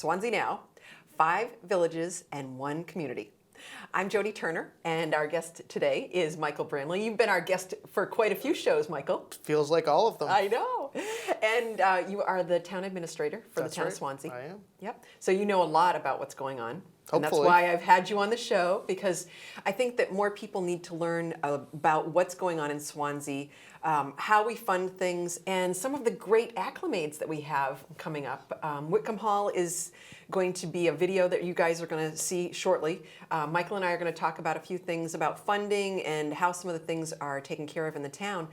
Swansea Now, 5 villages and 1 community. I'm Jody Turner, and our guest today is Michael Bramley. You've been our guest for quite a few shows, Michael. Feels like all of them. I know. And you are the town administrator for the town of Swansea. I am. Yep. So you know a lot about what's going on. Hopefully. And that's why I've had you on the show, because I think that more people need to learn about what's going on in Swansea, how we fund things, and some of the great acclimates that we have coming up. Whitcomb Hall is going to be a video that you guys are going to see shortly. Michael and I are going to talk about a few things about funding and how some of the things are taken care of in the town.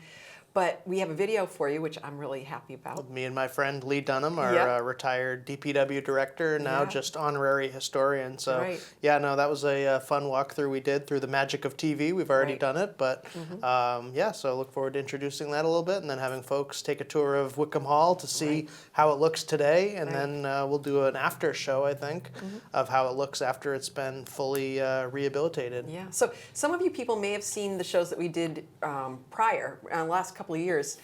But we have a video for you, which I'm really happy about. Me and my friend Lee Dunham, our Yep. Retired DPW director, now just honorary historian. So Right. yeah, no, that was a fun walkthrough we did through the magic of TV. We've already Right. done it, but yeah, so I look forward to introducing that a little bit and then having folks take a tour of Whitcomb Hall to see how it looks today. And then we'll do an after show, I think, of how it looks after it's been fully rehabilitated. Yeah, so some of you people may have seen the shows that we did prior, the last couple of years.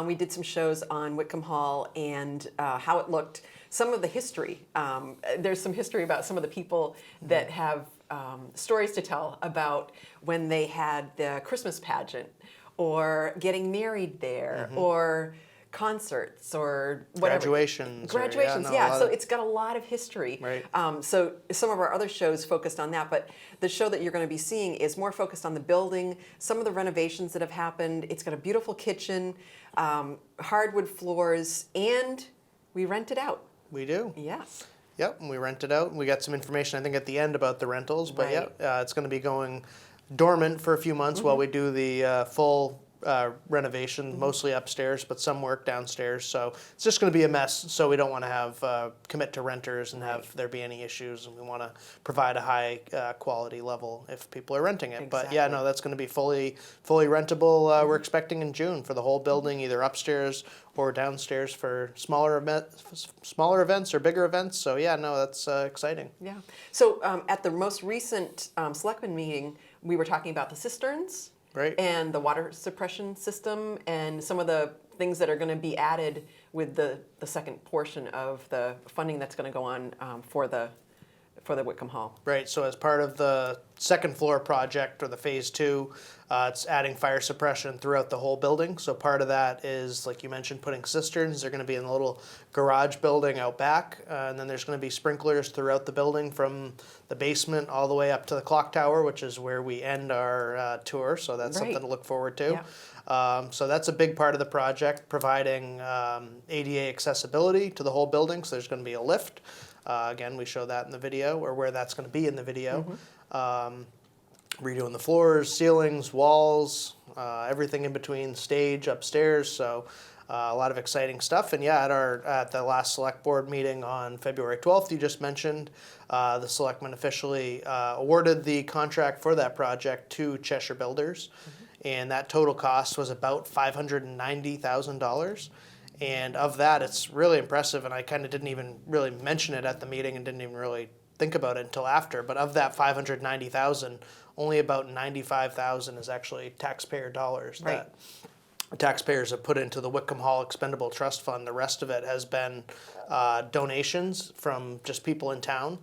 We did some shows on Whitcomb Hall and how it looked, some of the history. There's some history about some of the people that have stories to tell about when they had the Christmas pageant or getting married there or concerts or whatever. Graduations. Graduations, yeah. So it's got a lot of history. Right. So some of our other shows focused on that, but the show that you're going to be seeing is more focused on the building, some of the renovations that have happened. It's got a beautiful kitchen, hardwood floors, and we rent it out. We do. Yes. Yep, and we rent it out. We got some information, I think, at the end about the rentals, but Right. yeah, it's going to be going dormant for a few months while we do the full renovation, mostly upstairs, but some work downstairs. So it's just going to be a mess. So we don't want to have commit to renters and have there be any issues, and we want to provide a high quality level if people are renting it. But yeah, no, that's going to be fully rentable. We're expecting in June for the whole building, either upstairs or downstairs for smaller events or bigger events. So yeah, no, that's exciting. Yeah. So at the most recent selectmen meeting, we were talking about the cisterns. Right. And the water suppression system and some of the things that are going to be added with the second portion of the funding that's going to go on for the Whitcomb Hall. Right, so as part of the second floor project, or the phase 2, it's adding fire suppression throughout the whole building. So part of that is, like you mentioned, putting cisterns. They're going to be in the little garage building out back. And then there's going to be sprinklers throughout the building from the basement all the way up to the clock tower, which is where we end our tour. So that's something to look forward to. Yeah. So that's a big part of the project, providing ADA accessibility to the whole building. So there's going to be a lift. Again, we show that in the video, or where that's going to be in the video. Redoing the floors, ceilings, walls, everything in between, stage, upstairs. So a lot of exciting stuff. And yeah, at the last select board meeting on February 12th, you just mentioned, the selectmen officially awarded the contract for that project to Cheshire Builders. And that total cost was about $590,000. And of that, it's really impressive, and I kind of didn't even really mention it at the meeting and didn't even really think about it until after. But of that $590,000, only about $95,000 is actually taxpayer dollars that taxpayers have put into the Whitcomb Hall Expendable Trust Fund. The rest of it has been donations from just people in town,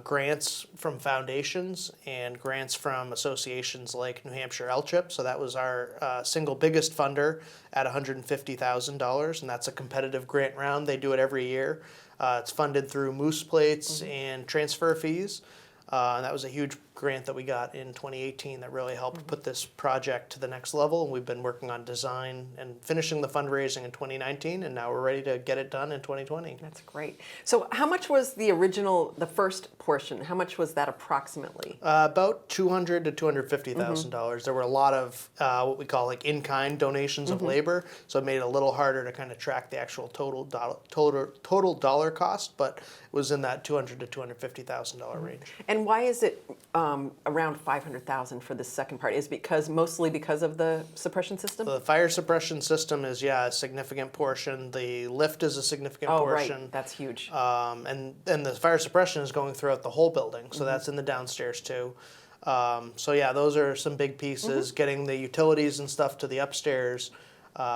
grants from foundations, and grants from associations like New Hampshire LCHIP. So that was our single biggest funder at $150,000, and that's a competitive grant round. They do it every year. It's funded through moose plates and transfer fees. And that was a huge grant that we got in 2018 that really helped put this project to the next level. And we've been working on design and finishing the fundraising in 2019, and now we're ready to get it done in 2020. That's great. So how much was the first portion, how much was that approximately? About $200,000 to $250,000. There were a lot of what we call like in-kind donations of labor, so it made it a little harder to kind of track the actual total dollar cost, but it was in that $200,000 to $250,000 range. And why is it around $500,000 for the second part? Is it mostly because of the suppression system? The fire suppression system is, a significant portion. The lift is a significant portion. Right, that's huge. And the fire suppression is going throughout the whole building, so that's in the downstairs too. So yeah, those are some big pieces. Getting the utilities and stuff to the upstairs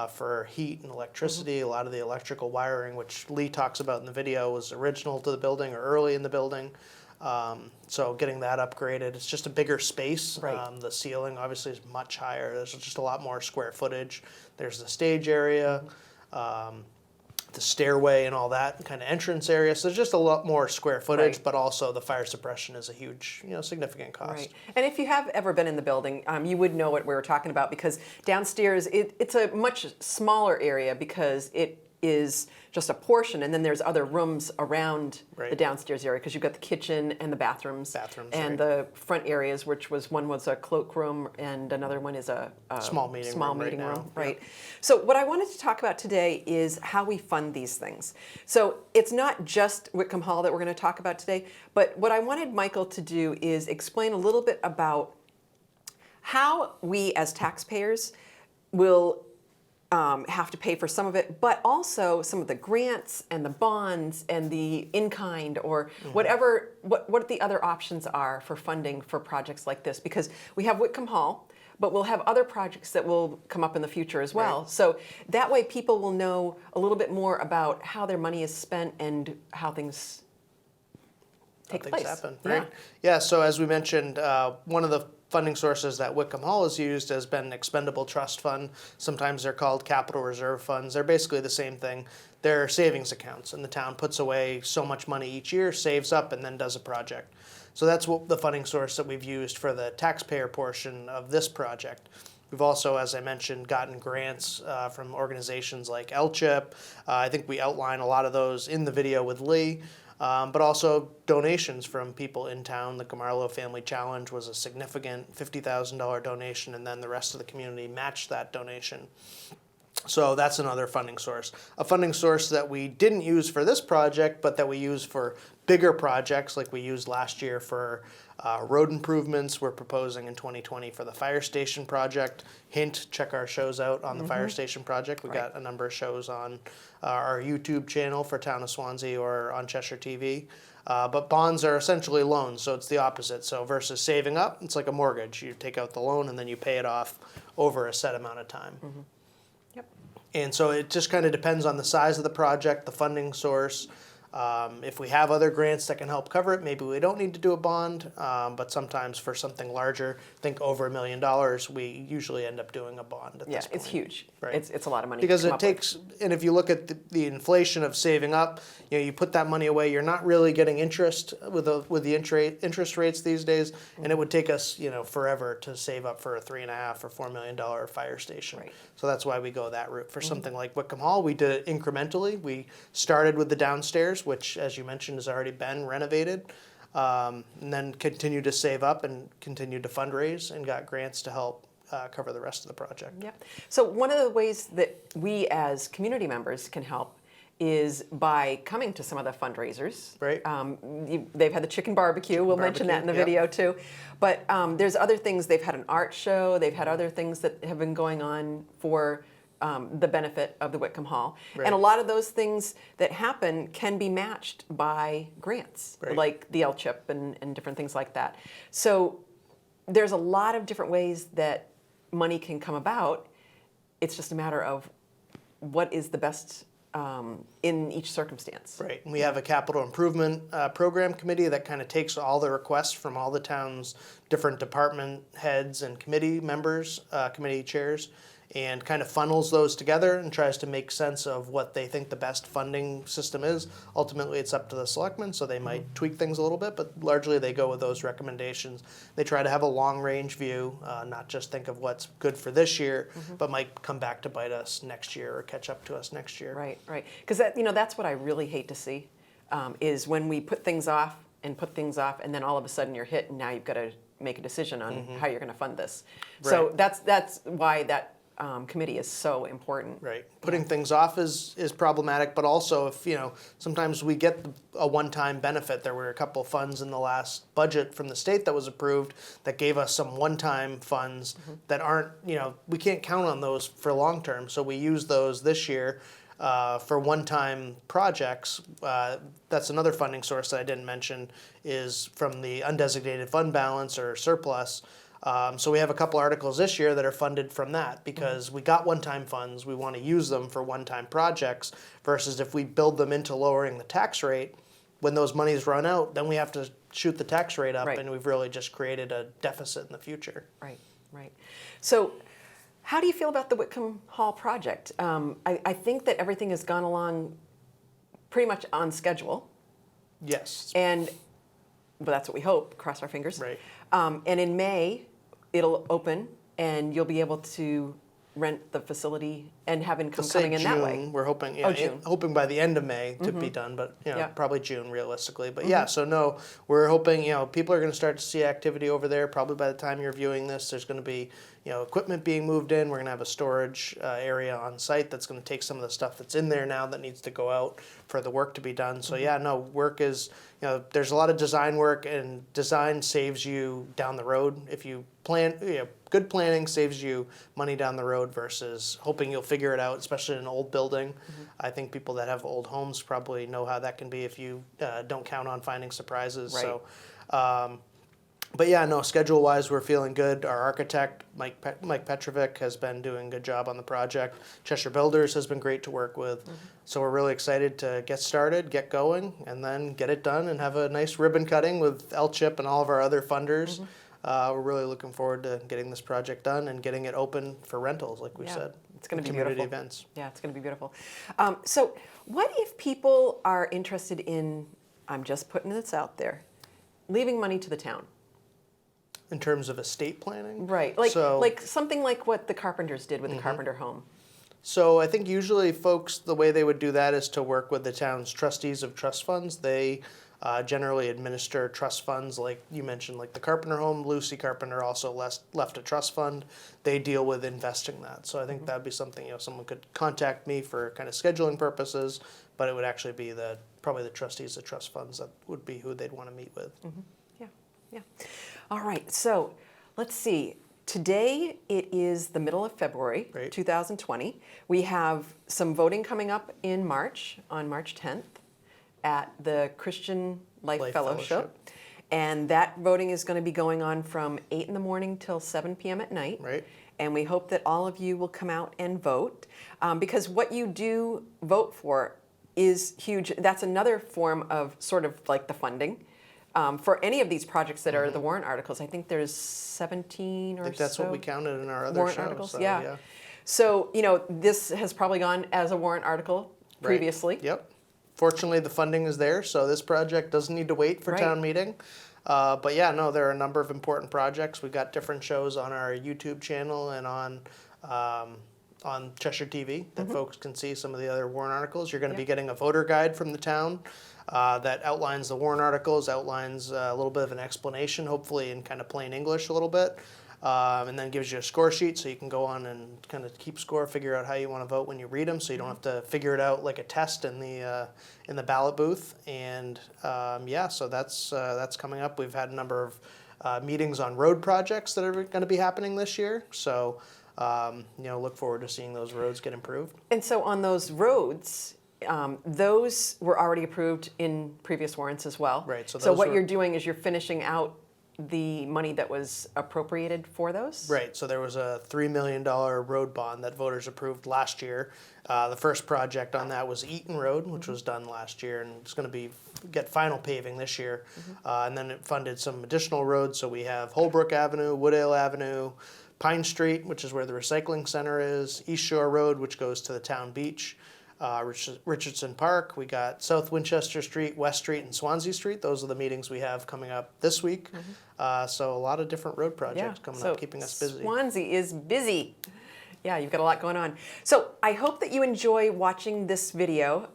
for heat and electricity. A lot of the electrical wiring, which Lee talks about in the video, was original to the building or early in the building. So getting that upgraded, it's just a bigger space. Right. The ceiling obviously is much higher. There's just a lot more square footage. There's the stage area, the stairway and all that kind of entrance area. So there's just a lot more square footage, Right. but also the fire suppression is a huge, significant cost. Right. And if you have ever been in the building, you would know what we were talking about, because downstairs it's a much smaller area because it is just a portion, and then there's other rooms around Right. the downstairs area, because you've got the kitchen and the bathrooms, and right. the front areas, which one was a cloakroom and another one is a Small meeting room right now. Right. So what I wanted to talk about today is how we fund these things. So it's not just Whitcomb Hall that we're going to talk about today, but what I wanted Michael to do is explain a little bit about how we as taxpayers will have to pay for some of it, but also some of the grants and the bonds and the in-kind or whatever, what the other options are for funding for projects like this. Because we have Whitcomb Hall, but we'll have other projects that will come up in the future as well. Right. So that way people will know a little bit more about how their money is spent and how things take Things place. happen, Yeah. right? Yeah, so as we mentioned, one of the funding sources that Whitcomb Hall has used has been expendable trust fund. Sometimes they're called capital reserve funds. They're basically the same thing. They're savings accounts, and the town puts away so much money each year, saves up, and then does a project. So that's what the funding source that we've used for the taxpayer portion of this project. We've also, as I mentioned, gotten grants from organizations like LCHIP. I think we outline a lot of those in the video with Lee. But also donations from people in town. The Gamarlo Family Challenge was a significant $50,000 donation, and then the rest of the community matched that donation. So that's another funding source. A funding source that we didn't use for this project, but that we use for bigger projects, like we used last year for road improvements. We're proposing in 2020 for the fire station project. Hint, check our shows out on the fire station project. We got a number of shows on our YouTube channel for Town of Swansea or on Cheshire TV. But bonds are essentially loans, so it's the opposite. So versus saving up, it's like a mortgage. You take out the loan and then you pay it off over a set amount of time. Yep. And so it just kind of depends on the size of the project, the funding source. If we have other grants that can help cover it, maybe we don't need to do a bond. But sometimes for something larger, think over $1 million, we usually end up doing a bond at Yeah, this point. it's huge. Right. It's a lot of money. Because to come it up with. takes, and if you look at the inflation of saving up, you put that money away, you're not really getting interest with the interest rates these days, and it would take us, forever to save up for a $3.5 or $4 million fire station. Right. So that's why we go that route. For something like Whitcomb Hall, we did it incrementally. We started with the downstairs, which, as you mentioned, has already been renovated, and then continued to save up and continued to fundraise and got grants to help cover the rest of the project. Yep. So one of the ways that we as community members can help is by coming to some of the fundraisers. Right. They've had the chicken barbecue. We'll mention that in the barbecue, yep. video too. But there's other things. They've had an art show. They've had other things that have been going on for the benefit of the Whitcomb Hall. Right. And a lot of those things that happen can be matched by grants, Right. like the LCHIP and different things like that. So there's a lot of different ways that money can come about. It's just a matter of what is the best in each circumstance. Right, and we have a capital improvement program committee that kind of takes all the requests from all the town's different department heads and committee members, committee chairs, and kind of funnels those together and tries to make sense of what they think the best funding system is. Ultimately, it's up to the selectmen, so they might tweak things a little bit, but largely they go with those recommendations. They try to have a long-range view, not just think of what's good for this year, but might come back to bite us next year or catch up to us next year. Right, right. Because that's what I really hate to see, is when we put things off, and then all of a sudden you're hit, and now you've got to make a decision on how you're going to fund this. So Right. that's why that committee is so important. Right. Putting things off is problematic, but also if, sometimes we get a one-time benefit. There were a couple funds in the last budget from the state that was approved that gave us some one-time funds that aren't, we can't count on those for long-term. So we use those this year for one-time projects. That's another funding source that I didn't mention is from the undesignated fund balance or surplus. So we have a couple articles this year that are funded from that because we got one-time funds. We want to use them for one-time projects versus if we build them into lowering the tax rate, when those monies run out, then we have to shoot the tax rate up, Right. and we've really just created a deficit in the future. Right, right. So how do you feel about the Whitcomb Hall project? I think that everything has gone along pretty much on schedule, Yes. and well, that's what we hope, cross our fingers. Right. And in May, it'll open, and you'll be able to rent the facility and have income Say coming in June, that way. we're hoping, June. hoping by the end of May to be done, but Yeah. probably June realistically. But yeah, so no, we're hoping people are going to start to see activity over there. Probably by the time you're viewing this, there's going to be equipment being moved in. We're going to have a storage area on site that's going to take some of the stuff that's in there now that needs to go out for the work to be done. So yeah, no, work is there's a lot of design work, and design saves you down the road if you plan. Good planning saves you money down the road versus hoping you'll figure it out, especially in an old building. I think people that have old homes probably know how that can be if you don't count on finding surprises. Right. So, but yeah, no, schedule-wise, we're feeling good. Our architect, Mike Petrovic, has been doing a good job on the project. Cheshire Builders has been great to work with. So we're really excited to get started, get going, and then get it done and have a nice ribbon cutting with L-Chip and all of our other funders. We're really looking forward to getting this project done and getting it open for rentals, like we Yeah, said. it's going to be community beautiful. events. Yeah, it's going to be beautiful. So what if people are interested in, I'm just putting this out there, leaving money to the town? In terms of estate planning? Right, like So- like something like what the Carpenters did with the Carpenter home. So I think usually folks, the way they would do that is to work with the town's trustees of trust funds. They generally administer trust funds, like you mentioned, like the Carpenter home. Lucy Carpenter also left a trust fund. They deal with investing that. So I think that'd be something someone could contact me for kind of scheduling purposes, but it would actually be probably the trustees of trust funds that would be who they'd want to meet with. Yeah, yeah. All right, so let's see. Today it is the middle of February, Right. 2020. We have some voting coming up in March, on March 10th, at the Christian Life Life Fellowship. Fellowship. And that voting is going to be going on from 8 in the morning till 7 p.m. at night. Right. And we hope that all of you will come out and vote, because what you do vote for is huge. That's another form of sort of like the funding. For any of these projects that are the warrant articles, I think there's 17 or so. I think that's what we counted in our other warrant show. articles, So, yeah. So, this has probably gone as a warrant article Right. previously. Yep. Fortunately, the funding is there, so this project doesn't need to wait for Right. town meeting. But yeah, no, there are a number of important projects. We've got different shows on our YouTube channel and on Cheshire TV that folks can see some of the other warrant articles. You're going to be getting a voter guide from the town that outlines the warrant articles, outlines a little bit of an explanation, hopefully in kind of plain English a little bit. And then gives you a score sheet so you can go on and kind of keep score, figure out how you want to vote when you read them, so you don't have to figure it out like a test in the ballot booth. And so that's coming up. We've had a number of meetings on road projects that are going to be happening this year. So look forward to seeing those roads get improved. And so on those roads, those were already approved in previous warrants as well. Right, so So those what were- you're doing is you're finishing out the money that was appropriated for those? Right, so there was a $3 million road bond that voters approved last year. The first project on that was Eaton Road, which was done last year, and it's going to get final paving this year. And then it funded some additional roads, so we have Holbrook Avenue, Woodale Avenue, Pine Street, which is where the recycling center is, East Shore Road, which goes to the town beach, Richardson Park. We got South Winchester Street, West Street, and Swansea Street. Those are the meetings we have coming up this week. So a lot of different road projects coming up, keeping us busy. Swansea is busy. Yeah, you've got a lot going on. So I hope that you enjoy watching this video.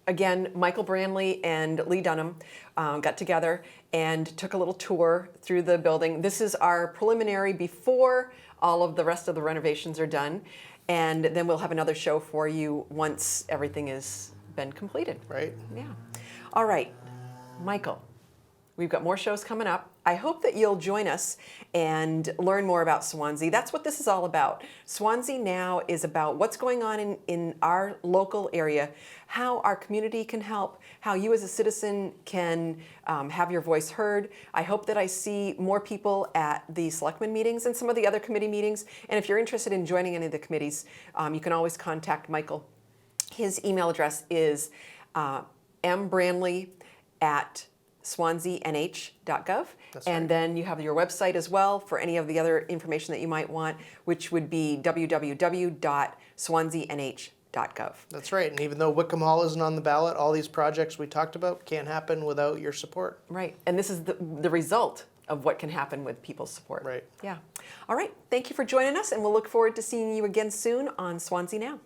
Again, Michael Branley and Lee Dunham got together and took a little tour through the building. This is our preliminary before all of the rest of the renovations are done. And then we'll have another show for you once everything has been completed. Right? Yeah. All right, Michael, We've got more shows coming up. I hope that you'll join us and learn more about Swansea. That's what this is all about. Swansea Now is about what's going on in our local area, how our community can help, how you as a citizen can have your voice heard. I hope that I see more people at the selectmen meetings and some of the other committee meetings. And if you're interested in joining any of the committees, you can always contact Michael. His email address is mbranley@swanseanh.gov. And then you have your website as well for any of the other information that you might want, which would be www.swanseanh.gov. That's right. And even though Wickham Hall isn't on the ballot, all these projects we talked about can't happen without your support. Right. And this is the result of what can happen with people's support. Right. Yeah. All right. Thank you for joining us, and we'll look forward to seeing you again soon on Swansea Now.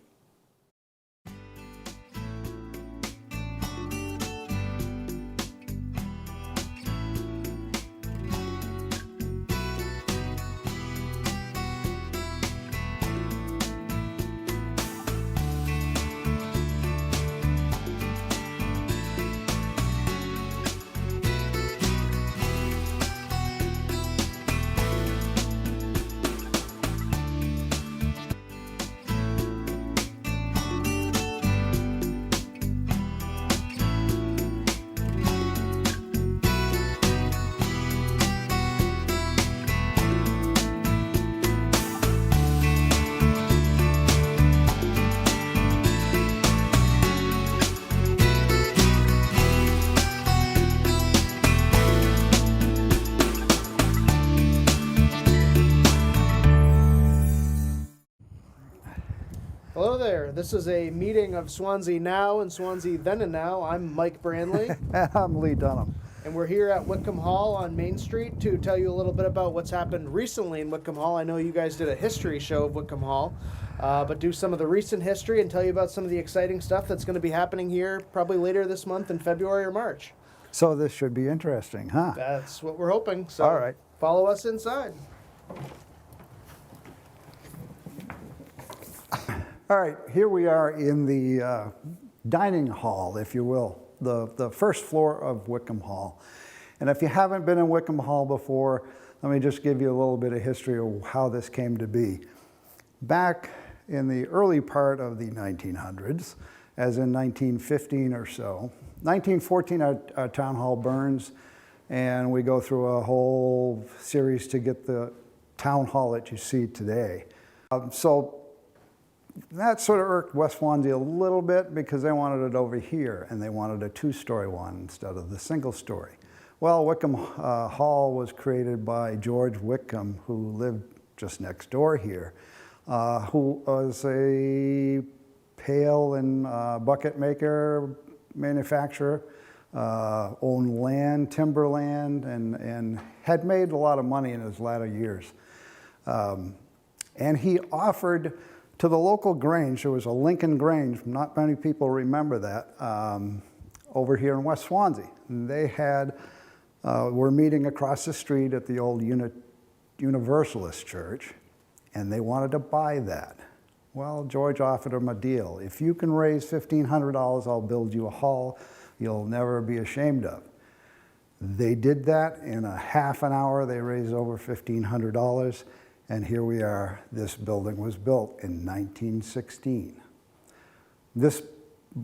Hello there. This is a meeting of Swansea Now and Swansea Then and Now. I'm Mike Brandley, And I'm Lee Dunham. and we're here at Wickham Hall on Main Street to tell you a little bit about what's happened recently in Wickham Hall. I know you guys did a history show of Wickham Hall, but do some of the recent history and tell you about some of the exciting stuff that's going to be happening here probably later this month in February or March. So this should be interesting, huh? That's what we're hoping. So All right. Follow us inside. All right, here we are in the dining hall, if you will, the first floor of Wickham Hall. And if you haven't been in Wickham Hall before, let me just give you a little bit of history of how this came to be. Back in the early part of the 1900s, as in 1915 or so, 1914 our town hall burns, and we go through a whole series to get the town hall that you see today. So that sort of irked West Swansea a little bit because they wanted it over here, and they wanted a two-story one instead of the single-story. Well, Wickham Hall was created by George Wickham, who lived just next door here, who was a pail and bucket maker, manufacturer, owned land, timberland, and had made a lot of money in his latter years. And he offered to the local Grange, there was a Lincoln Grange, not many people remember that, over here in West Swansea. And they were meeting across the street at the old Universalist Church, and they wanted to buy that. Well, George offered them a deal. If you can raise $1,500, I'll build you a hall you'll never be ashamed of. They did that in a half an hour. They raised over $1,500. And here we are. This building was built in 1916. This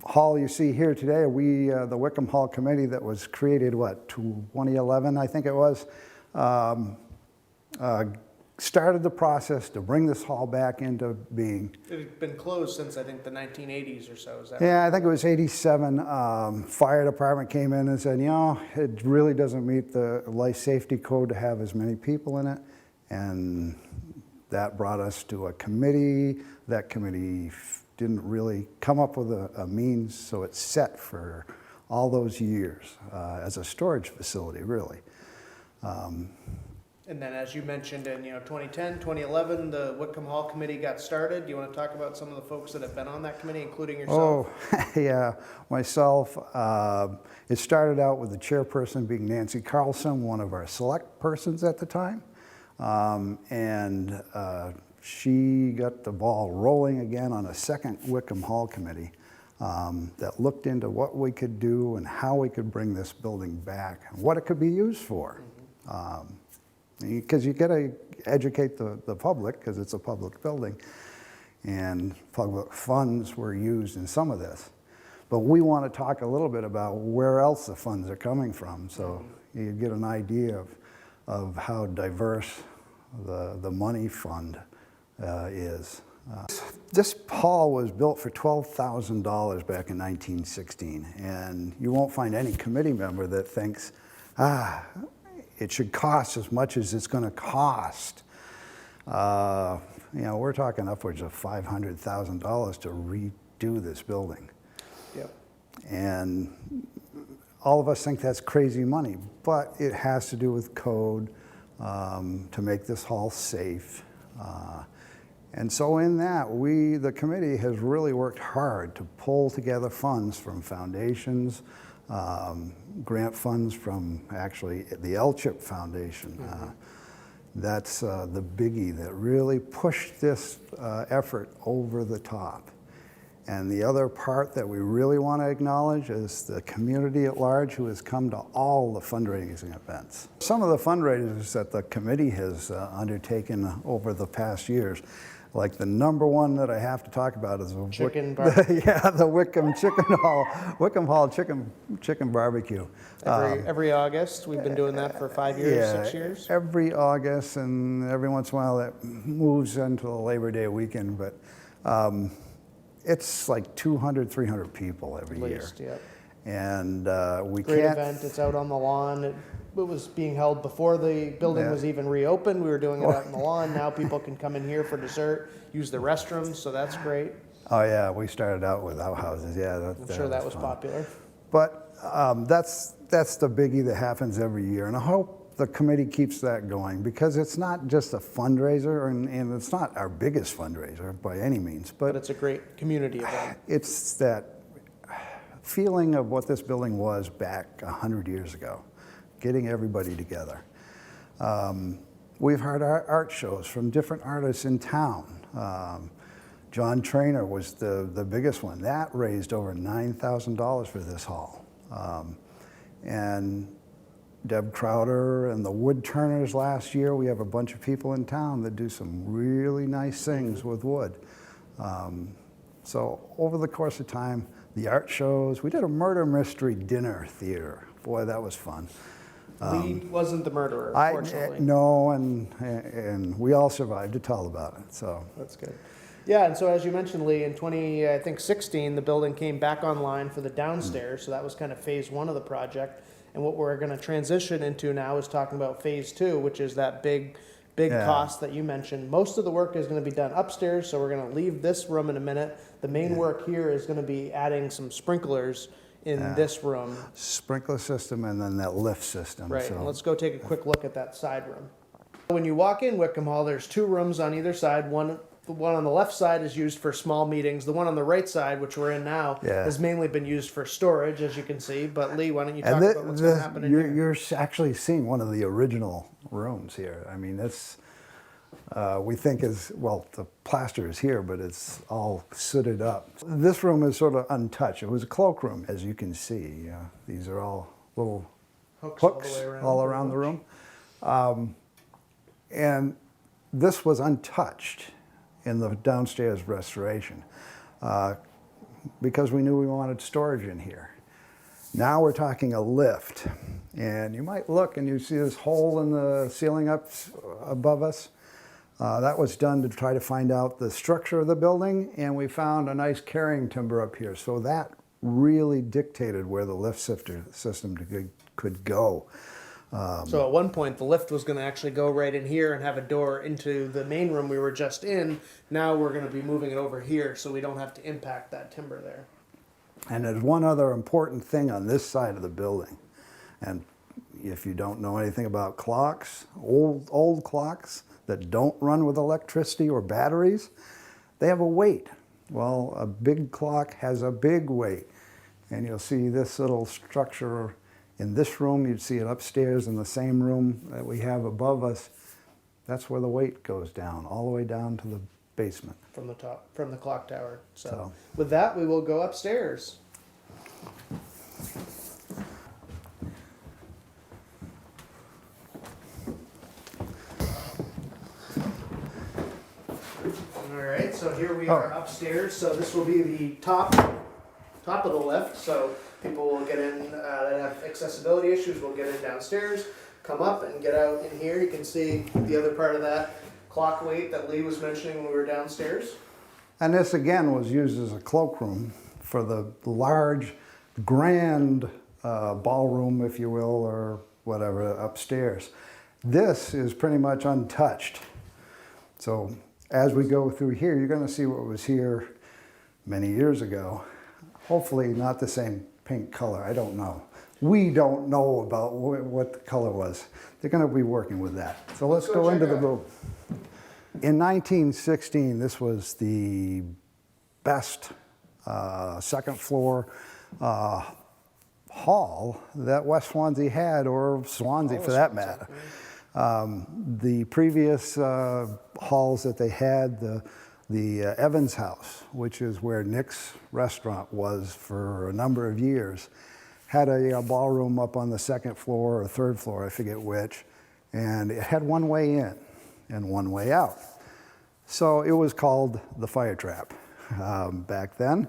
hall you see here today, the Wickham Hall Committee that was created, 2011, I think it was, started the process to bring this hall back into being. It had been closed since, I think, the 1980s or so. Is that Yeah, I think it was 87. Fire department came in and said, it really doesn't meet the life safety code to have as many people in it. And that brought us to a committee. That committee didn't really come up with a means, so it's set for all those years as a storage facility, really. And then, as you mentioned, in 2010, 2011, the Wickham Hall Committee got started. Do you want to talk about some of the folks that have been on that committee, including yourself? Oh, yeah, myself. It started out with the chairperson being Nancy Carlson, one of our select persons at the time. She got the ball rolling again on a second Wickham Hall Committee. that looked into what we could do and how we could bring this building back and what it could be used for. Because you got to educate the public, because it's a public building, and public funds were used in some of this. But we want to talk a little bit about where else the funds are coming from, so you get an idea of how diverse the money fund is. This hall was built for $12,000 back in 1916, and you won't find any committee member that thinks, it should cost as much as it's going to cost. We're talking upwards of $500,000 to redo this building. Yep. And all of us think that's crazy money, but it has to do with code to make this hall safe. And so in that, the committee has really worked hard to pull together funds from foundations, grant funds from actually the L-Chip Foundation. That's the biggie that really pushed this effort over the top. And the other part that we really want to acknowledge is the community at large who has come to all the fundraising events. Some of the fundraisers that the committee has undertaken over the past years, like the number one that I have to talk about is the Chicken barbecue. yeah, the Wickham Hall Chicken Barbecue. Every August, we've been doing that for 5 years, 6 years. Every August, and every once in a while that moves into the Labor Day weekend, but it's like 200, 300 people every At least, year. yep. And we Great can't. event. It's out on the lawn. It was being held before the building Yeah. was even reopened. We were doing it out on the lawn. Now people can come in here for dessert, use the restrooms, so that's great. Oh yeah, we started out with outhouses. Yeah, I'm sure that was fun. popular. But that's the biggie that happens every year, and I hope the committee keeps that going, because it's not just a fundraiser, and it's not our biggest fundraiser by any means, But but it's a great community event. it's that feeling of what this building was back 100 years ago, getting everybody together. We've had art shows from different artists in town. John Trainer was the biggest one. That raised over $9,000 for this hall. And Deb Crowder and the Wood Turners last year, we have a bunch of people in town that do some really nice things with wood. So over the course of time, the art shows, we did a murder mystery dinner theater. Boy, that was fun. Lee wasn't the murderer, fortunately. No, and we all survived to tell about it, so. That's good. Yeah, and so as you mentioned, Lee, in 2016, the building came back online for the downstairs, so that was kind of phase one of the project. And what we're going to transition into now is talking about phase two, which is that big Yeah. cost that you mentioned. Most of the work is going to be done upstairs, so we're going to leave this room in a minute. The main work here is going to be adding some sprinklers in this room. Sprinkler system and then that lift system. Right, so. and let's go take a quick look at that side room. When you walk in Wickham Hall, there's two rooms on either side. The one on the left side is used for small meetings. The one on the right side, which we're in now, Yeah. has mainly been used for storage, as you can see. But Lee, why don't you talk And about what's going to happen in here? you're actually seeing one of the original rooms here. I mean, it's, we think is, well, the plaster is here, but it's all sooted up. This room is sort of untouched. It was a cloakroom, as you can see. These are all little hooks all around the room. And this was untouched in the downstairs restoration because we knew we wanted storage in here. Now we're talking a lift, and you might look and you see this hole in the ceiling up above us. That was done to try to find out the structure of the building, and we found a nice carrying timber up here. So that really dictated where the lift system could go. So at one point, the lift was going to actually go right in here and have a door into the main room we were just in. Now we're going to be moving it over here so we don't have to impact that timber there. And there's one other important thing on this side of the building. And if you don't know anything about clocks, old clocks that don't run with electricity or batteries, they have a weight. Well, a big clock has a big weight. And you'll see this little structure in this room. You'd see it upstairs in the same room that we have above us. That's where the weight goes down, all the way down to basement. from the top, from the clock tower. So, So- with that, we will go upstairs. All right, so here we are upstairs. So this will be the top of the lift. So people will get in that have accessibility issues will get in downstairs, come up and get out in here. You can see the other part of that clock weight that Lee was mentioning when we were downstairs. And this again was used as a cloakroom for the large, grand ballroom, if you will, or whatever, upstairs. This is pretty much untouched. So as we go through here, you're going to see what was here many years ago. Hopefully not the same pink color, I don't know. We don't know about what the color was. They're going to be working with that. So let's go into the room. In 1916, this was the best second floor hall that West Swansea had, or Swansea for that matter. The previous halls that they had, the Evans House, which is where Nick's restaurant was for a number of years, had a ballroom up on the second floor or third floor, I forget which, and it had one way in and one way out. So it was called the Fire Trap back then.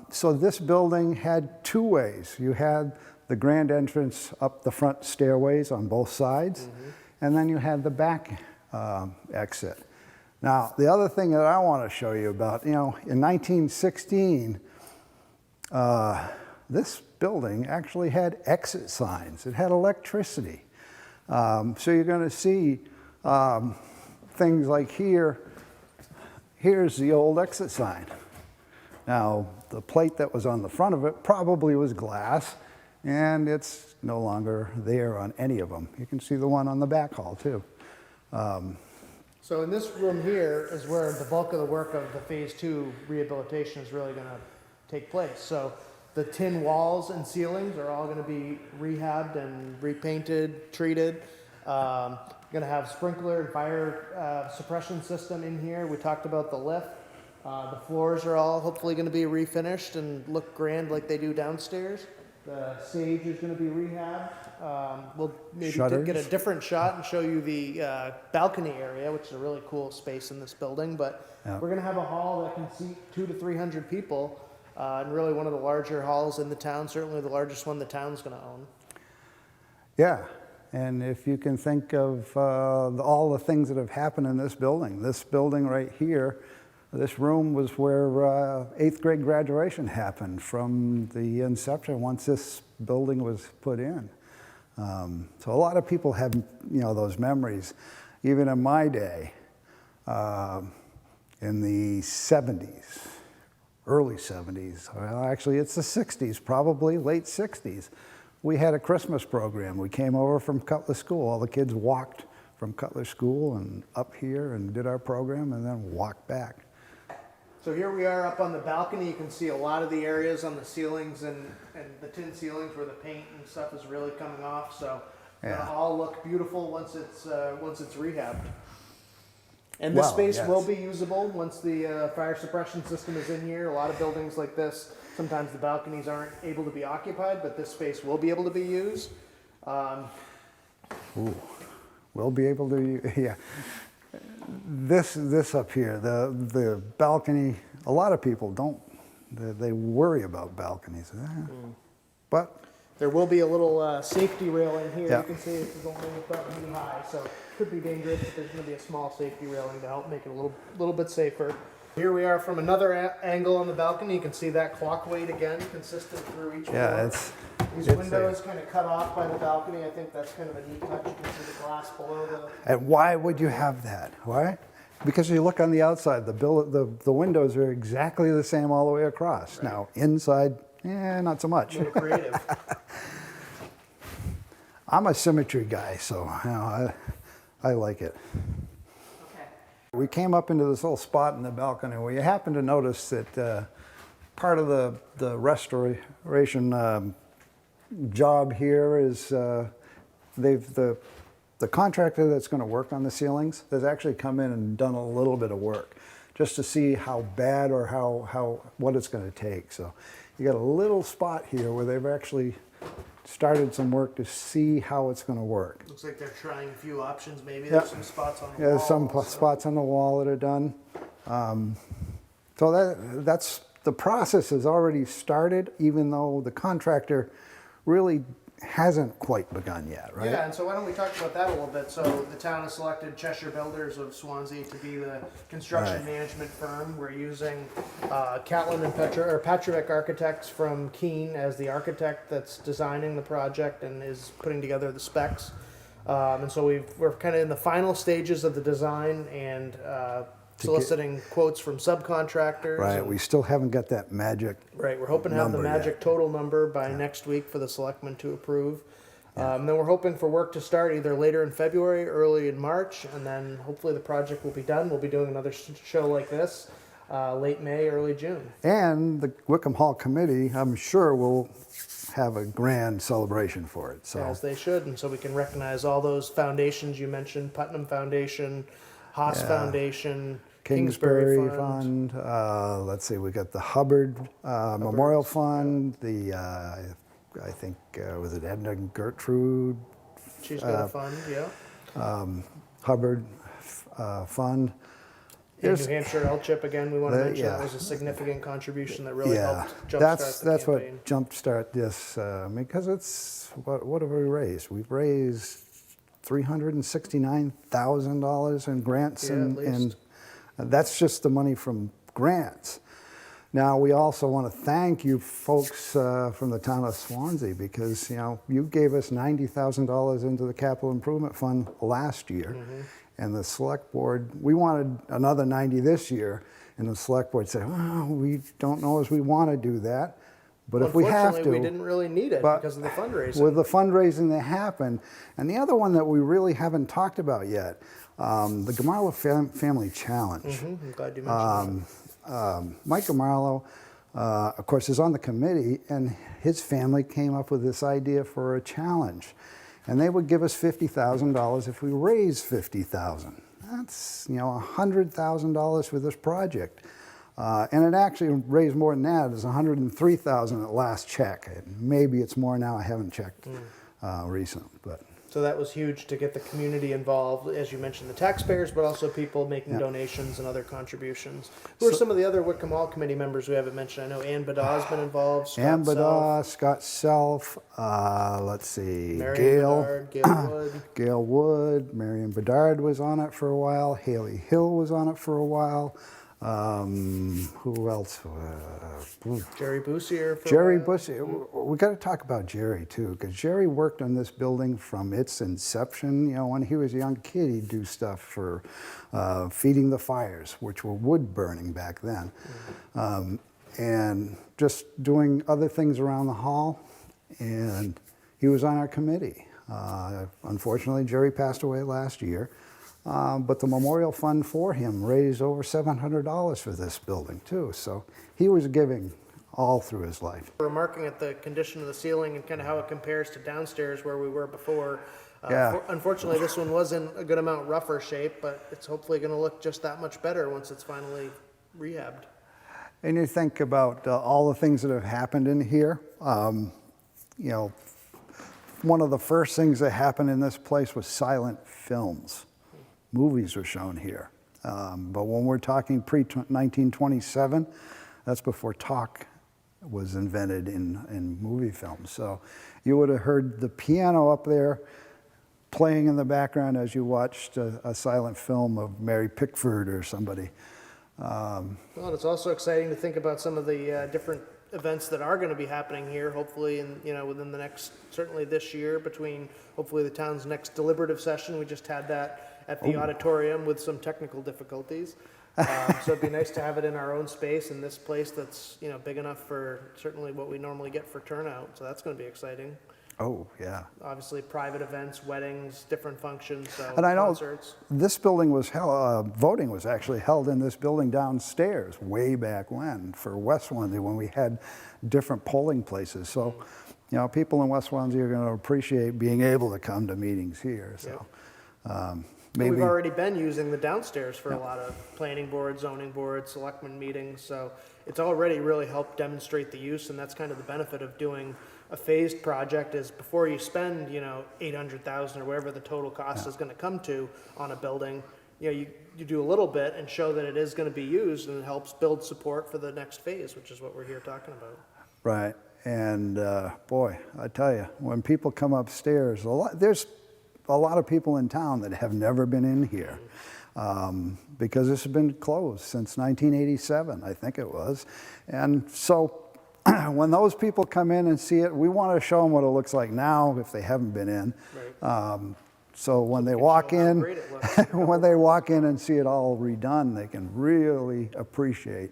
So this building had two ways. You had the grand entrance up the front stairways on both sides, and then you had the back exit. Now, the other thing that I want to show you about, in 1916, this building actually had exit signs. It had electricity. So you're going to see things like here's the old exit sign. Now, the plate that was on the front of it probably was glass, and it's no longer there on any of them. You can see the one on the back hall, too. So in this room here is where the bulk of the work of the Phase 2 rehabilitation is really going to take place. So the tin walls and ceilings are all going to be rehabbed and repainted, treated. Going to have sprinkler and fire suppression system in here. We talked about the lift. The floors are all hopefully going to be refinished and look grand like they do downstairs. The stage is going to be rehabbed. We'll maybe get a different shot and show you the balcony area, which is a really cool space in this building. But we're going to have a hall that can seat 200 to 300 people, and really one of the larger halls in the town, certainly the largest one the town's going to own. Yeah, and if you can think of all the things that have happened in this building right here, this room was where 8th grade graduation happened from the inception once this building was put in. So a lot of people have, those memories. Even in my day, in the 70s, early 70s, well, actually it's the 60s, probably late 60s, we had a Christmas program. We came over from Cutler School. All the kids walked from Cutler School and up here and did our program and then walked back. So here we are up on the balcony. You can see a lot of the areas on the ceilings and the tin ceilings where the paint and stuff is really coming off. So it'll all look beautiful once it's rehabbed. And this space will be usable once the fire suppression system is in here. A lot of buildings like this, sometimes the balconies aren't able to be occupied, but this space will be able to be used. We'll be able to, yeah. This up here, the balcony, a lot of people don't, they worry about balconies. But there will be a little safety railing here. Yeah. You can see it's only about knee high, so it could be dangerous, but there's going to be a small safety railing to help make it a little bit safer. Here we are from another angle on the balcony. You can see that clock weight again, consistent through each floor. These windows kind of cut off by the balcony. I think that's kind of a neat touch. You can see the glass below the... And why would you have that? Why? Because you look on the outside, the windows are exactly the same all the way across. Right. Now, inside, not so much. A little creative. I'm a symmetry guy, so I like it. Okay. We came up into this little spot in the balcony where you happen to notice that part of the restoration job here is the the contractor that's going to work on the ceilings has actually come in and done a little bit of work just to see how bad or what it's going to take. So you got a little spot here where they've actually started some work to see how it's going to work. Looks like they're trying a few options. Maybe Yeah. there's some spots on the Yeah, wall. there's some spots on the wall that are done. So that's the process has already started, even though the contractor really hasn't quite begun yet, right? Yeah, and so why don't we talk about that a little bit? So the town has selected Cheshire Builders of Swansea to be the construction Right. management firm. We're using Catlin and Petrovic Architects from Keene as the architect that's designing the project and is putting together the specs. And so we're kind of in the final stages of the design and soliciting quotes from subcontractors. Right, and- we still haven't got that magic. Right, we're hoping to have the number magic yet. total number by next week for the selectmen to approve. Then we're hoping for work to start either later in February, early in March, and then hopefully the project will be done. We'll be doing another show like this late May, early June. And the Wickham Hall Committee, I'm sure, will have a grand celebration for it. So As they should, and so we can recognize all those foundations you mentioned: Putnam Foundation, Haas Foundation, Kingsbury Fund. Let's see, we got the Hubbard Memorial Fund. The I think was it Edna Gertrude She's got a fund, yeah. Hubbard Fund. In New Hampshire LCHIP again. We want to The- mention that yeah. was a significant contribution that really Yeah, helped jumpstart that's the campaign. what jumpstart this because it's what have we raised? We've raised $369,000 in grants, Yeah, at least. and that's just the money from grants. Now we also want to thank you folks from the town of Swansea because you gave us $90,000 into the capital improvement fund last year, and the select board we wanted another 90 this year, and the select board said, "Well, we don't know as we want to do that, but if we have to." Unfortunately, we didn't really need it But because of the fundraising. With the fundraising that happened, and the other one that we really haven't talked about yet, the Gamarlo Family Challenge. I'm glad you mentioned Mike Gamarlo, of course, is on the committee, and his family came up with this idea for a challenge. And they would give us $50,000 if we raised $50,000. That's $100,000 for this project. And it actually raised more than that. It was $103,000 at last check. And maybe it's more now. I haven't checked recent, but. that. So that was huge to get the community involved, as you mentioned, the taxpayers, but also people making donations and other contributions. Who are some of the other Wickham Hall Committee members we haven't mentioned? I know Ann Badaw's been involved. Scott Ann Self, Badaw, Scott Self, let's see, Marion Gail. Bedard, Gail Wood. Gail Wood, Marion Bedard was on it for a while. Haley Hill was on it for a while. Who else? Jerry Boussier. For Jerry a while. Bussey. We got to talk about Jerry too, because Jerry worked on this building from its inception. When he was a young kid, he'd do stuff for feeding the fires, which were wood burning back then, and just doing other things around the hall. And he was on our committee. Unfortunately, Jerry passed away last year. But the memorial fund for him raised over $700 for this building too. So he was giving all through his life. Remarking at the condition of the ceiling and kind of how it compares to downstairs where we were before. Yeah. Unfortunately, this one was in a good amount rougher shape, but it's hopefully going to look just that much better once it's finally rehabbed. And you think about all the things that have happened in here. One of the first things that happened in this place was silent films. Movies were shown here. But when we're talking pre-1927, that's before talk was invented in movie films. So you would have heard the piano up there playing in the background as you watched a silent film of Mary Pickford or somebody. Well, it's also exciting to think about some of the different events that are going to be happening here, hopefully within the next, certainly this year, between hopefully the town's next deliberative session. We just had that at the auditorium with some technical difficulties. So it'd be nice to have it in our own space in this place that's big enough for certainly what we normally get for turnout. So that's going to be exciting. Oh, yeah. Obviously, private events, weddings, different functions, so And I know concerts. this building was held, voting was actually held in this building downstairs way back when for West Swansea when we had different polling places. So, people in West Swansea are going to appreciate being able to come to meetings here. So, Yep. Maybe We've already been using the downstairs for a lot of planning board, zoning board, selectmen meetings, so it's already really helped demonstrate the use, and that's kind of the benefit of doing a phased project is before you spend, 800,000 or whatever the total cost is gonna come to on a building, you do a little bit and show that it is gonna be used, and it helps build support for the next phase, which is what we're here talking about. right. And boy, I tell you, when people come upstairs, there's a lot of people in town that have never been in here because this has been closed since 1987, I think it was. And so when those people come in and see it, we want to show them what it looks like now if they haven't been in. Right. So when they can walk show how in, great it looks. when they walk in and see it all redone, they can really appreciate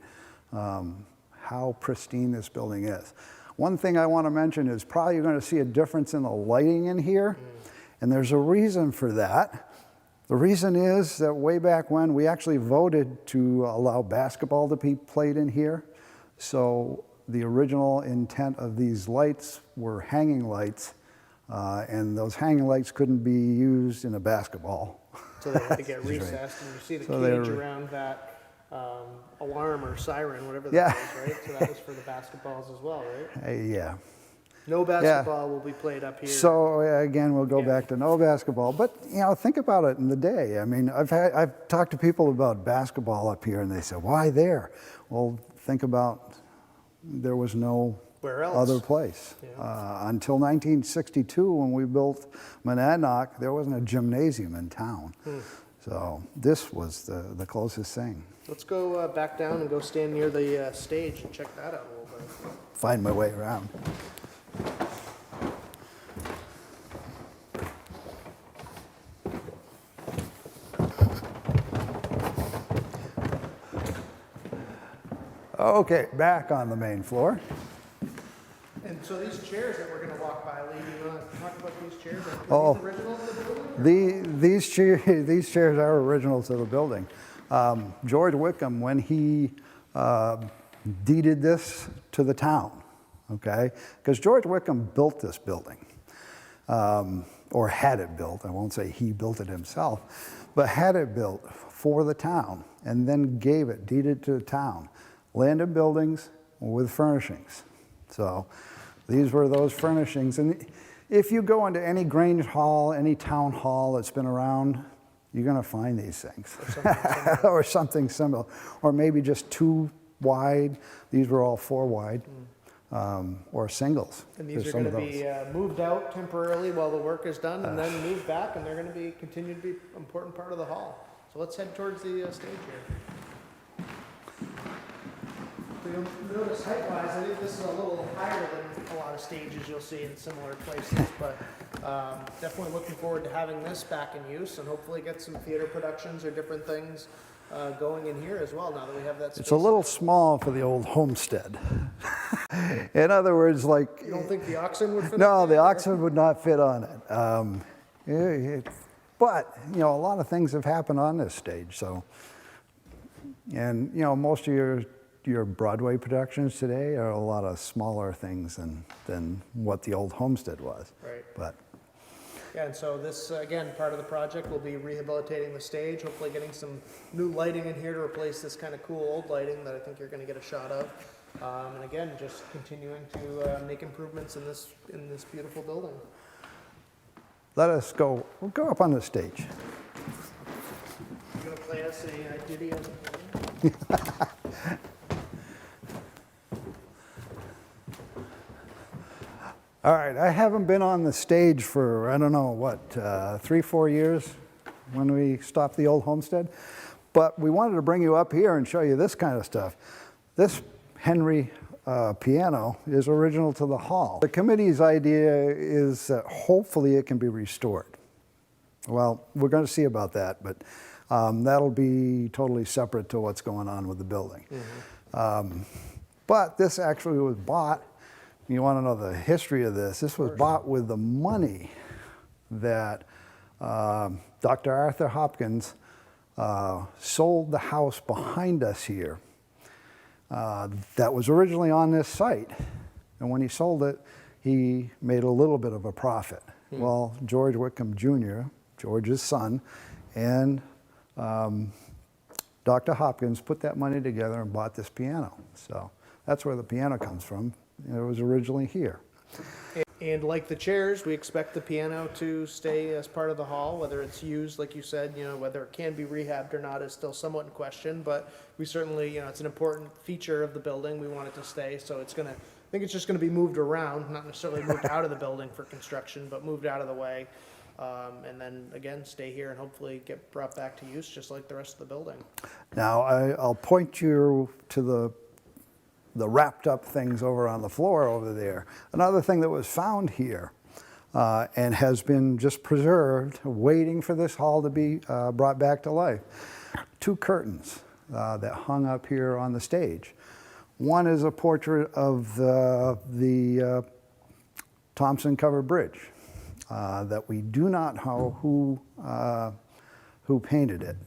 how pristine this building is. One thing I want to mention is probably you're going to see a difference in the lighting in here, and there's a reason for that. The reason is that way back when, we actually voted to allow basketball to be played in here. So the original intent of these lights were hanging lights, and those hanging lights couldn't be used in a basketball. So they had to get recessed, and you see the So they cage were- around that alarm or siren, whatever that Yeah. is, right? So that was for the basketballs as well, right? Yeah. No basketball will be played up here. So again, we'll go Yeah. back to no basketball. But think about it in the day. I mean, I've talked to people about basketball up here, and they say, "Why there?" Well, think about there was no Where else? other place until 1962 when we built Monadnock. There wasn't a gymnasium in town, so this was the closest thing. Let's go back down and go stand near the stage and check that out a little bit. Find my way around. Okay, back on the main floor. And so these chairs that we're going to walk by, Lee, you want to talk about these chairs? Are Oh. these original to the building? These chairs are original to the building. George Wickham, when he deeded this to the town, okay? Because George Wickham built this building, or had it built. I won't say he built it himself, but had it built for the town, and then deeded to the town. Land and buildings with furnishings. So these were those furnishings. And if you go into any Grange Hall, any town hall that's been around, you're going to find these things. Or something similar. Or maybe just 2 wide. These were all 4 wide. Or singles. And these There's are some going of to those. be moved out temporarily while the work is done, and then moved back, and they're going to continue to be an important part of the hall. So let's head towards the stage here. So you'll notice height-wise, I think this is a little higher than a lot of stages you'll see in similar places, but definitely looking forward to having this back in use, and hopefully get some theater productions or different things going in here as well, now that we have that space. It's a little small for the old homestead. In other words, like... You don't think the oxen would fit? No, in the there? oxen would not fit on it. But, a lot of things have happened on this stage, so. And, most of your Broadway productions today are a lot of smaller things than what the old homestead was. Right. But, Yeah, and so this, again, part of the project will be rehabilitating the stage, hopefully getting some new lighting in here to replace this kind of cool old lighting that I think you're going to get a shot of. And again, just continuing to make improvements in this beautiful building. we'll go up on the stage. You gonna play us a ditty on All right, I haven't been on the stage for, I don't know, what, 3-4 years when we stopped the old homestead. But we wanted to bring you up here and show you this kind of stuff. This Henry piano is original to the hall. The committee's idea is that hopefully it can be restored. Well, we're going to see about that, but that'll be totally separate to what's going on with the building. But this actually was bought. You want to know the history of this? This was bought with the money that Dr. Arthur Hopkins sold the house behind us here that was originally on this site. And when he sold it, he made a little bit of a profit. Well, George Wickham Jr., George's son, and Dr. Hopkins put that money together and bought this piano. So that's where the piano comes from. It was originally here. And like the chairs, we expect the piano to stay as part of the hall. Whether it's used, like you said, whether it can be rehabbed or not is still somewhat in question. But we certainly, it's an important feature of the building. We want it to stay. So it's I think it's just gonna be moved around, not necessarily moved out of the building for construction, but moved out of the way. And then again, stay here and hopefully get brought back to use just like the rest of the building. Now, I'll point you to the wrapped up things over on the floor over there. Another thing that was found here and has been just preserved, waiting for this hall to be brought back to life. 2 curtains that hung up here on the stage. One is a portrait of the Thompson Covered Bridge that we do not know who painted it.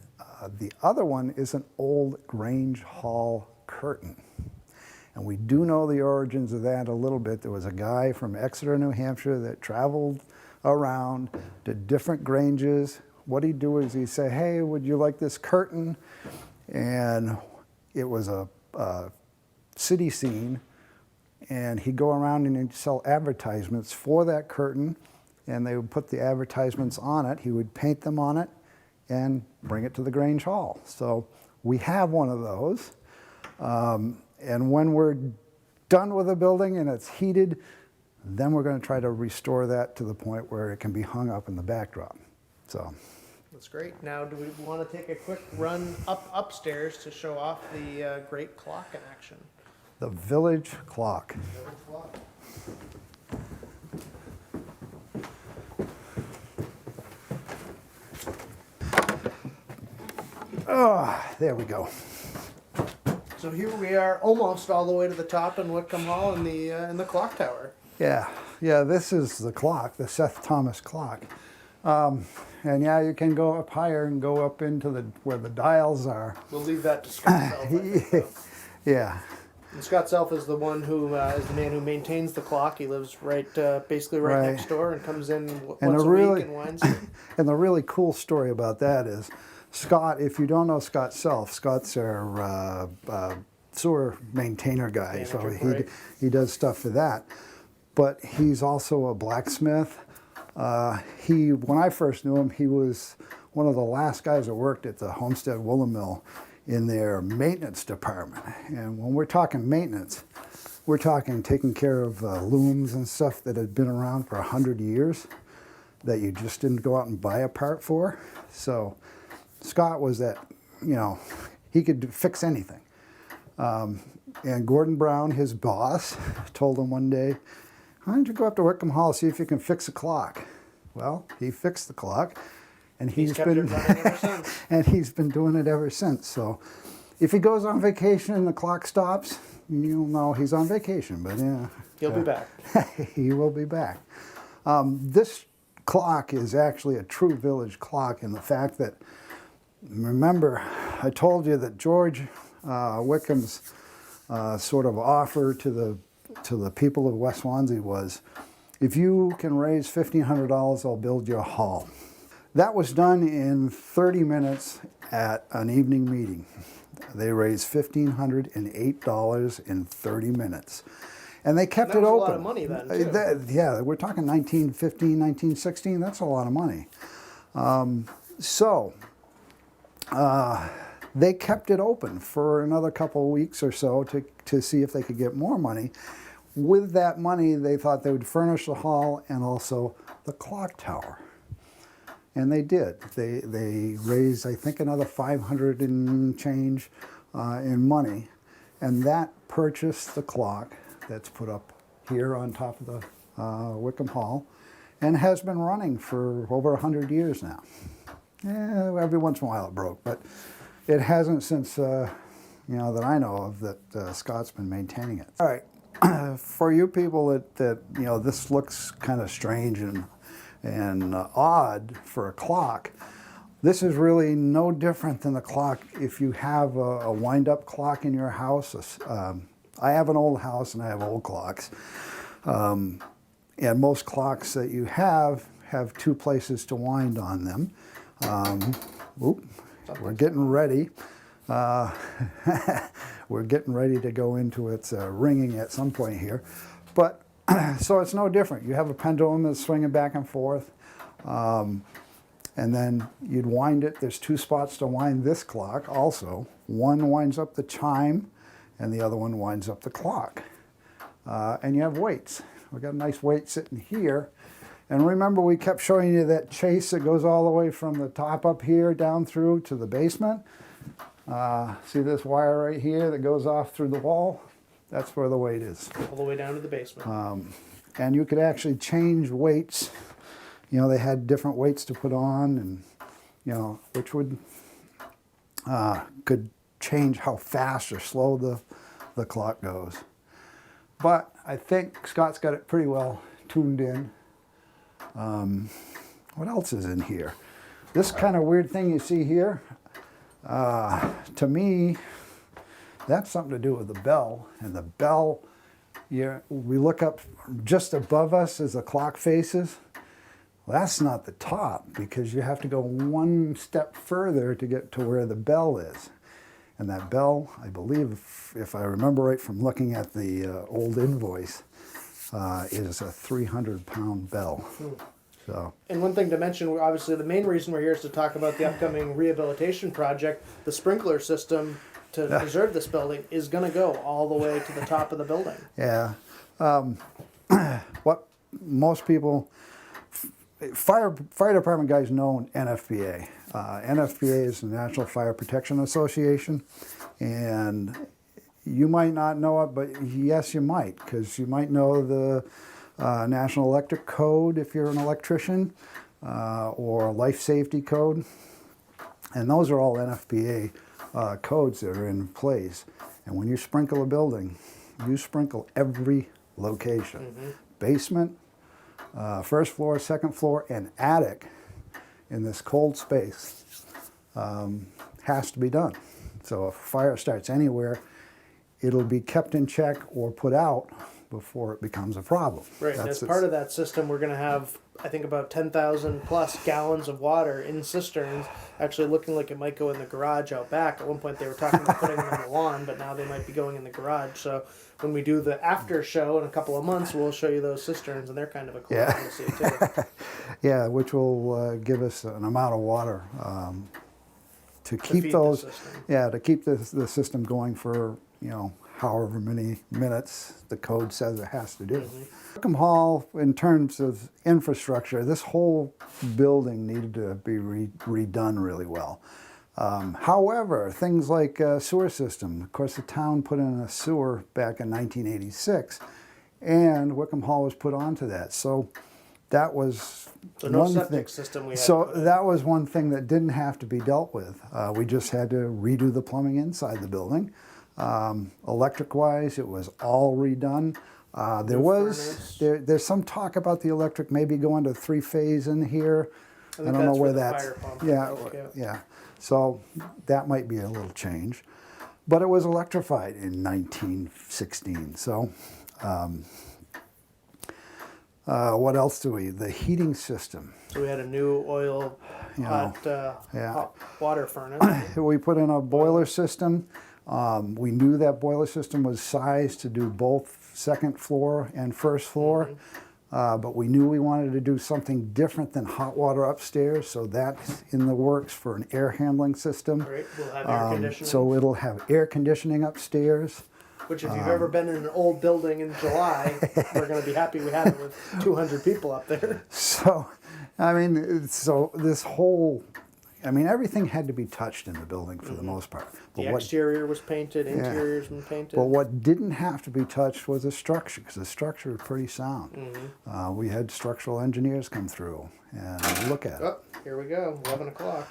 The other one is an old Grange Hall curtain. And we do know the origins of that a little bit. There was a guy from Exeter, New Hampshire that traveled around to different Granges. What he'd do is he'd say, hey, would you like this curtain? And it was a city scene. And he'd go around and he'd sell advertisements for that curtain. And they would put the advertisements on it. He would paint them on it and bring it to the Grange Hall. So we have one of those. And when we're done with the building and it's heated, then we're going to try to restore that to the point where it can be hung up in the backdrop. So That's great. Now, do we want to take a quick run upstairs to show off the great clock in action? the village clock. Oh, there we go. So here we are, almost all the way to the top in Whitcomb Hall in the clock tower. Yeah, this is the clock, the Seth Thomas clock. And yeah, you can go up higher and go up into where the dials are. We'll leave that to Scott Self. I think, though. Yeah. And Scott Self is the one who is the man who maintains the clock. He lives basically right next door and comes in once a week and winds. And the really cool story about that is, Scott, if you don't know Scott Self, Scott's our sewer maintainer guy, so he does stuff for that. But he's also a blacksmith. When I first knew him, he was one of the last guys that worked at the Homestead Woolen Mill in their maintenance department. And when we're talking maintenance, we're talking taking care of looms and stuff that had been around for 100 years that you just didn't go out and buy a part for. So Scott was that, he could fix anything. And Gordon Brown, his boss, told him one day, why don't you go up to Whitcomb Hall, see if you can fix a clock? Well, he fixed the clock, and he's kept it running ever since. And he's been doing it ever since. So if he goes on vacation and the clock stops, you'll know he's on vacation, but yeah. He'll be back. He will be back. This clock is actually a true village clock in the fact that, remember, I told you that George Wickham's sort of offer to the people of West Swansea was, if you can raise $1,500, I'll build you a hall. That was done in 30 minutes at an evening meeting. They raised $1,508 in 30 minutes. And they kept it open. That was a lot of money then, too. Yeah, we're talking 1915, 1916, that's a lot of money. They kept it open for another couple of weeks or so to see if they could get more money. With that money, they thought they would furnish the hall and also the clock tower. And they did. They raised, I think, another 500 and change in money. And that purchased the clock that's put up here on top of the Whitcomb Hall and has been running for over 100 years now. Yeah, every once in a while it broke, but it hasn't since, that I know of, that Scott's been maintaining it. All right, for you people that this looks kind of strange and odd for a clock, this is really no different than the clock if you have a wind-up clock in your house. I have an old house and I have old clocks. And most clocks that you have have two places to wind on them. Oop, we're getting ready. We're getting ready to go into its ringing at some point here. But, so it's no different. You have a pendulum that's swinging back and forth. And then you'd wind it. There's two spots to wind this clock also. One winds up the chime, and the other one winds up the clock. And you have weights. We've got a nice weight sitting here. And remember, we kept showing you that chase that goes all the way from the top up here down through to the basement. See this wire right here that goes off through the wall? That's where the weight is. All the way down to the basement. And you could actually change weights. You know, they had different weights to put on, and you know, which would could change how fast or slow the clock goes. But I think Scott's got it pretty well tuned in. What else is in here? This kind of weird thing you see here, to me, that's something to do with the bell. And the bell, we look up just above us as the clock faces. Well, that's not the top, because you have to go one step further to get to where the bell is. And that bell, I believe, if I remember right from looking at the old invoice, is a 300-pound bell. So. And one thing to mention, obviously the main reason we're here is to talk about the upcoming rehabilitation project. The sprinkler system to preserve this building is going to go all the way to the top of the building. Yeah. What most people, fire department guys know NFPA. NFPA is the National Fire Protection Association, and you might not know it, but yes, you might, because you might know the National Electric Code if you're an electrician, or Life Safety Code, and those are all NFPA codes that are in place. And when you sprinkle a building, you sprinkle every location, basement, first floor, second floor, and attic in this cold space has to be done. So if a fire starts anywhere, it'll be kept in check or put out before it becomes a problem. Right, and as part of that system, we're going to have, I think, about 10,000 plus gallons of water in cisterns, actually looking like it might go in the garage out back. At one point they were talking about putting them on the lawn, but now they might be going in the garage. So when we do the after show in a couple of months, we'll show you those cisterns, and they're kind of a cool thing to see too. Yeah, which will give us an amount of water to keep feed those. the system. Yeah, to keep the system going for, you know, however many minutes the code says it has to do. Wickham Hall, in terms of infrastructure, this whole building needed to be redone really well. However, things like sewer system, of course the town put in a sewer back in 1986, and Wickham Hall was put onto that. So that was So no one septic thing. system we had. So that was one thing that didn't have to be dealt with. We just had to redo the plumbing inside the building. Electric-wise, it was all redone. There's some talk about the electric maybe going to 3-phase in here. I don't know where the that's. fire pump Yeah, is, yeah. So that might be a little change, but it was electrified in 1916. So what else do we? The heating system. So we had a new oil hot water furnace. We put in a boiler system. We knew that boiler system was sized to do both second floor and first floor, but we knew we wanted to do something different than hot water upstairs, so that's in the works for an air handling system. Right, we'll have air conditioning. So it'll have air conditioning upstairs. Which, if you've ever been in an old building in July, we're going to be happy we had it with 200 people up there. So, I mean, so this whole, I mean, everything had to be touched in the building for the most part. But The exterior was painted, interior's been painted. But what didn't have to be touched was the structure, because the structure is pretty sound. We had structural engineers come through and look at it. Oh, here we go, 11 o'clock.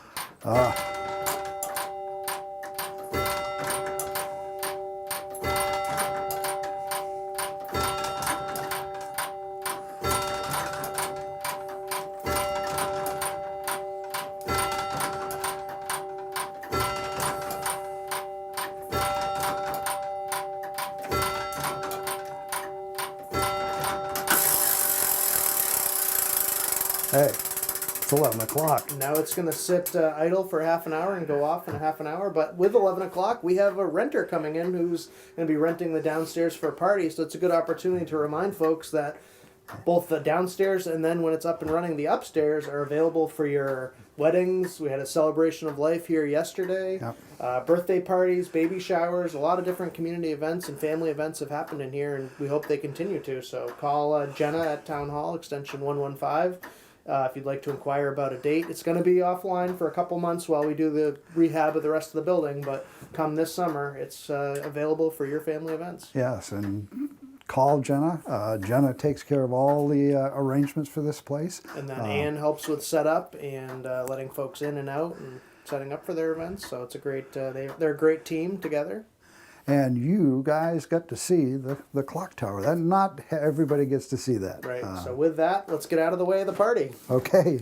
Hey, It's 11 o'clock. Now it's going to sit idle for half an hour and go off in a half an hour. But with 11 o'clock, we have a renter coming in who's going to be renting the downstairs for a party. So it's a good opportunity to remind folks that both the downstairs and then when it's up and running, the upstairs are available for your weddings. We had a celebration of life here yesterday. Yep. Birthday parties, baby showers, a lot of different community events and family events have happened in here, and we hope they continue to. So call Jenna at Town Hall, extension 115. If you'd like to inquire about a date. It's going to be offline for a couple months while we do the rehab of the rest of the building, but come this summer, it's available for your family events. Yes, and call Jenna. Jenna takes care of all the arrangements for this place. And then Ann helps with setup and letting folks in and out and setting up for their events. So it's a great, they're a great team together. And you guys got to see the clock tower. That not everybody gets to see that. Right. So with that, let's get out of the way of the party. Okay.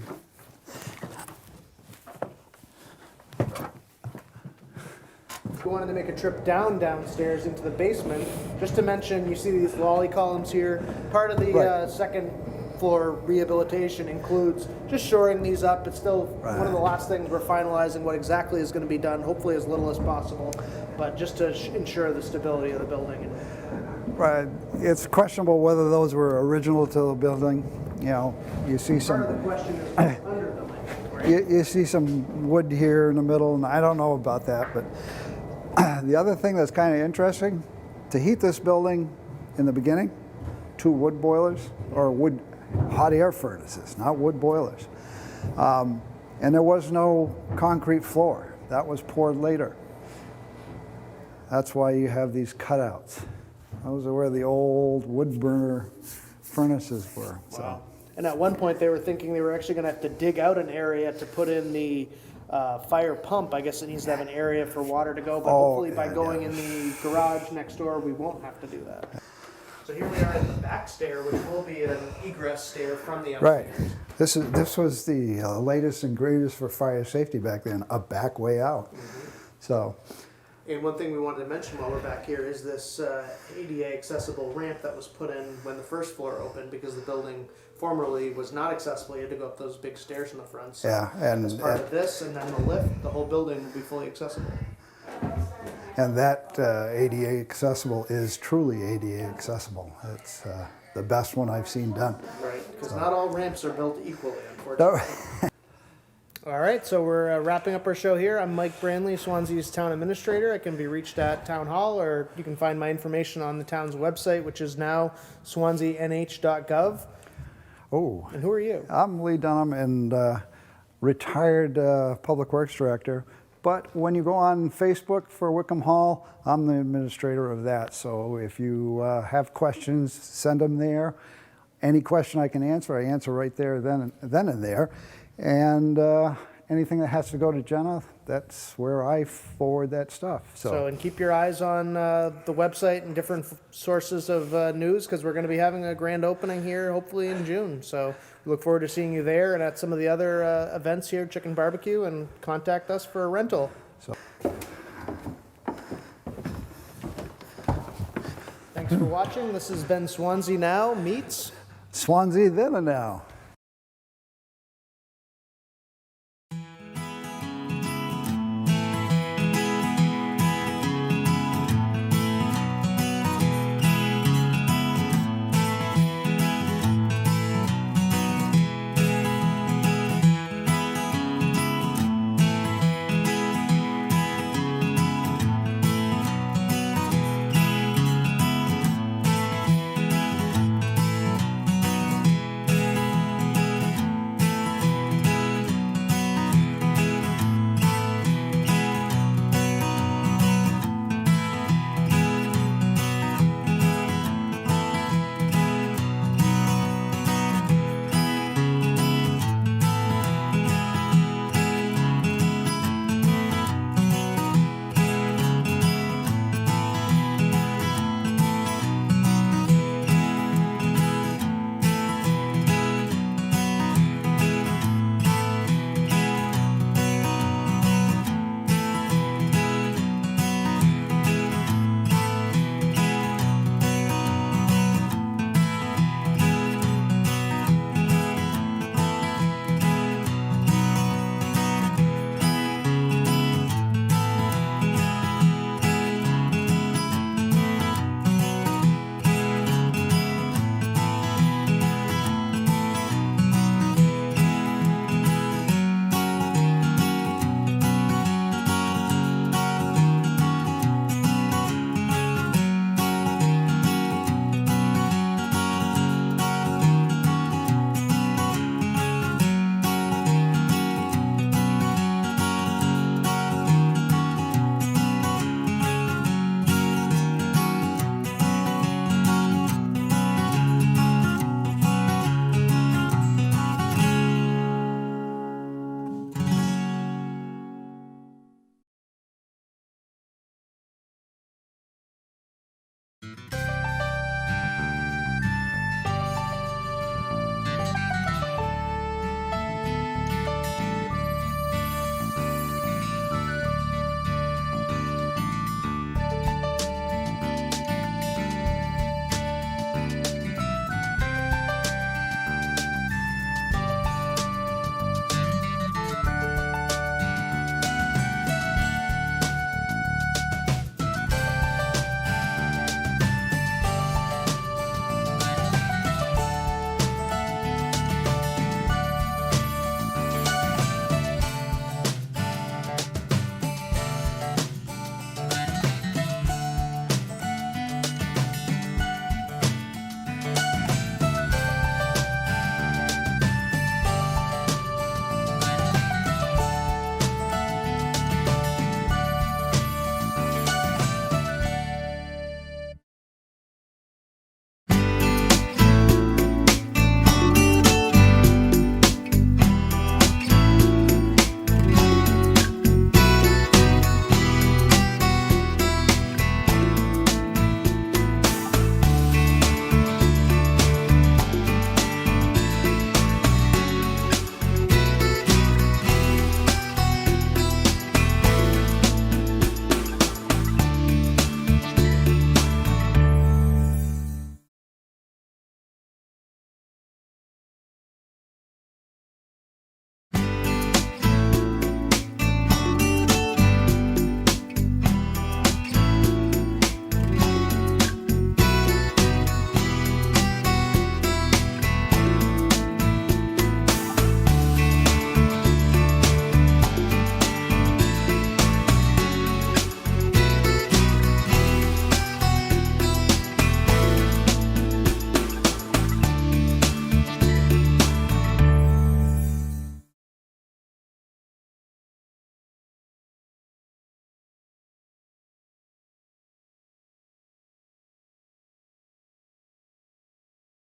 We wanted to make a trip downstairs into the basement, just to mention, you see these lolly columns here. Part of the Right. second floor rehabilitation includes just shoring these up. It's still one of the last things we're finalizing what exactly is going to be done, hopefully as little as possible, but just to ensure the stability of the building. Right. It's questionable whether those were original to the building. You know, you see Part of some the question is what's under them, right? you see some wood here in the middle, and I don't know about that, but the other thing that's kind of interesting, to heat this building in the beginning, 2 wood boilers, or wood hot air furnaces, not wood boilers. And there was no concrete floor. That was poured later. That's why you have these cutouts. Those are where the old wood burner furnaces were. So. Wow. And at one point, they were thinking they were actually going to have to dig out an area to put in the fire pump. I guess it needs to have an area for water to go, but hopefully by going in the garage next door, we won't have to do that. So here we are at the back stair, which will be an egress stair from the upstairs. Right. This was the latest and greatest for fire safety back then, a back way out. So, And one thing we wanted to mention while we're back here is this ADA accessible ramp that was put in when the first floor opened, because the building formerly was not accessible. You had to go up those big stairs in the front. So yeah, as part of this and then the lift, the whole building will be fully accessible. and that ADA accessible is truly ADA accessible. It's the best one I've seen done. Right, because not all ramps are built equally, unfortunately. No. All right, so we're wrapping up our show here. I'm Mike Brandley, Swansea's town administrator. I can be reached at Town Hall, or you can find my information on the town's website, which is now swanseanh.gov. Oh, And who are you? I'm Lee Dunham, and retired Public Works Director. But when you go on Facebook for Wickham Hall, I'm the administrator of that. So if you have questions, send them there. Any question I can answer, I answer right there, then and there. And anything that has to go to Jenna, that's where I forward that stuff. So, and keep your eyes on the website and different sources of news, because we're going to be having a grand opening here, hopefully in June. So we look forward to seeing you there and at some of the other events here, Chicken Barbecue, and contact us for a rental. So. Thanks for watching. This has been Swansea Now meets Swansea then and now.